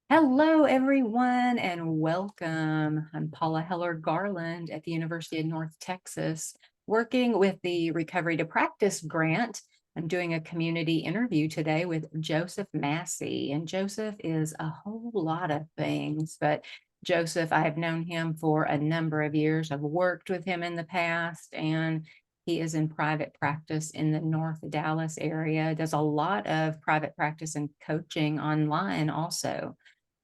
Hello, everyone, and welcome. I'm Paula Garland at the University of North Texas, working with the Recovery to Practice grant. I'm doing a community interview today with Joseph Massey, and Joseph is a whole lot of things, but Joseph, I have known him for a number of years. I've worked with him in the past, and he is in private practice in the North Dallas area, does a lot of private practice and coaching online also.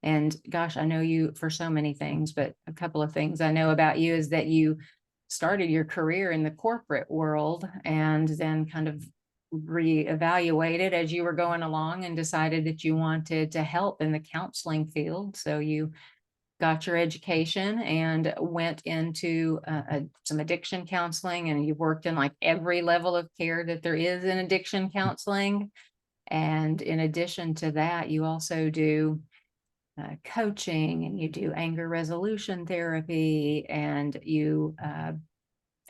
And gosh, I know you for so many things, but a couple of things I know about you is that you started your career in the corporate world and then kind of reevaluated as you were going along and decided that you wanted to help in the counseling field. So you got your education and went into some addiction counseling, and you worked in like every level of care that there is in addiction counseling. And in addition to that, you also do coaching, and you do anger resolution therapy, and I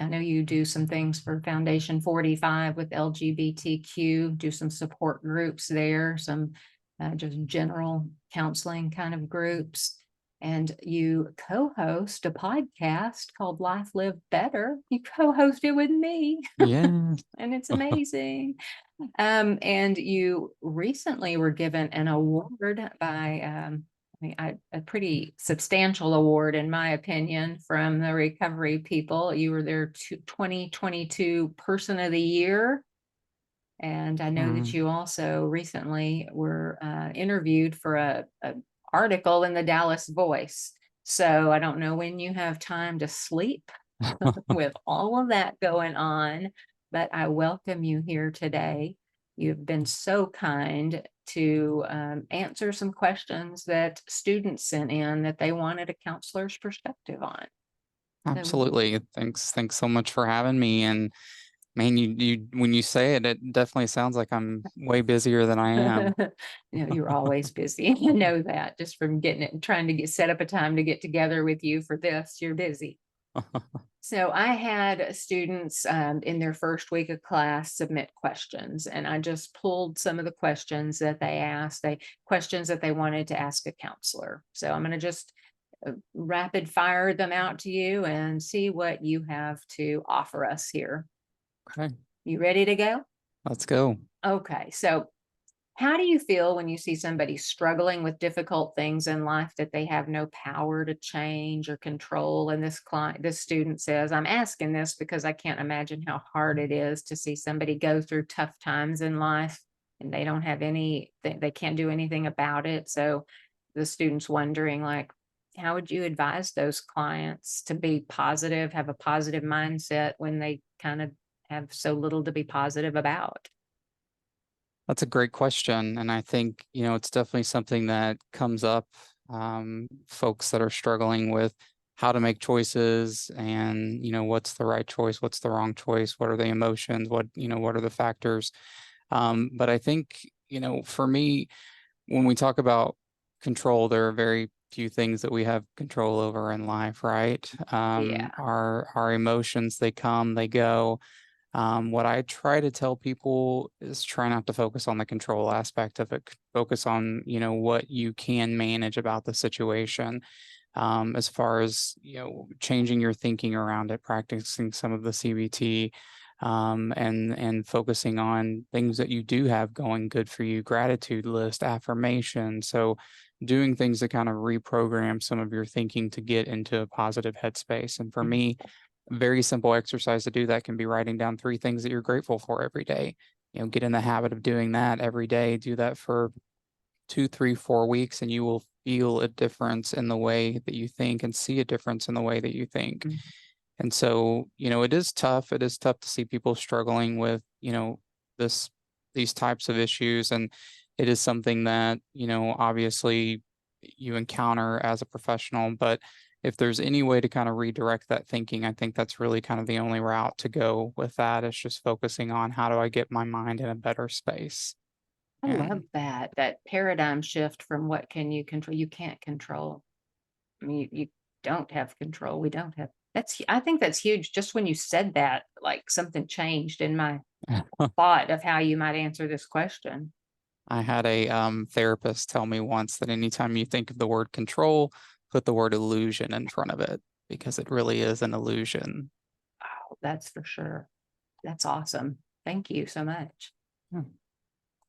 know you do some things for Foundation 45 with LGBTQ, do some support groups there, some just general counseling kind of groups. And you co-host a podcast called Life Live Better. You co-host it with me. Yeah. And it's amazing. And you recently were given an award by a pretty substantial award, in my opinion, from the recovery people. You were their 2022 Person of the Year. And I know that Mm. you also recently were interviewed for a article in the Dallas Voice. So I don't know when you have time to sleep with all of that going on, but I welcome you here today. You've been so kind to answer some questions that students sent in that they wanted a counselor's perspective on. So, Absolutely. Thanks so much for having me. And man, you when you say it, it definitely sounds like I'm way busier than I am. you're always busy. I know that just from getting it and trying to set up a time to get together with you for this, you're busy. So I had students in their first week of class submit questions, and I just pulled some of the questions that they asked, questions that they wanted to ask a counselor. So I'm going to just rapid fire them out to you and see what you have to offer us here. Okay, You ready to go? let's go. Okay, so how do you feel when you see somebody struggling with difficult things in life that they have no power to change or control? And this student says, I'm asking this because I can't imagine how hard it is to see somebody go through tough times in life and they don't have they can't do anything about it. So the student's wondering, like, how would you advise those clients to be positive, have a positive mindset when they kind of have so little to be positive about? That's a great question. And I think, it's definitely something that comes up, folks that are struggling with how to make choices and, what's the right choice, what's the wrong choice, what are the emotions, what are the factors. But I think, for me, when we talk about control, there are very few things that we have control over in life, right? Yeah. Our emotions, they come, they go. What I try to tell people is try not to focus on the control aspect of it. Focus on, what you can manage about the situation. As far as, changing your thinking around it, practicing some of the CBT, and focusing on things that you do have going good for you, gratitude list, affirmation. So doing things to kind of reprogram some of your thinking to get into a positive headspace. And for me, a very simple exercise to do that can be writing down 3 things that you're grateful for every day. Get in the habit of doing that every day. Do that for 2, 3, 4 weeks, and you will feel a difference in the way that you think and see a difference in the way that you think. Mhm. And so, it is tough. It is tough to see people struggling with, this these types of issues. And it is something that, obviously you encounter as a professional. But if there's any way to kind of redirect that thinking, I think that's really kind of the only route to go with that is just focusing on how do I get my mind in a better space. I love And that paradigm shift from what can you control, you can't control. I mean, you don't have control. We don't have I think that's huge. Just when you said that, like something changed in my thought of how you might answer this question. I had a therapist tell me once that anytime you think of the word control, put the word illusion in front of it, because it really is an illusion. Oh, that's for sure. That's awesome. Thank you so much.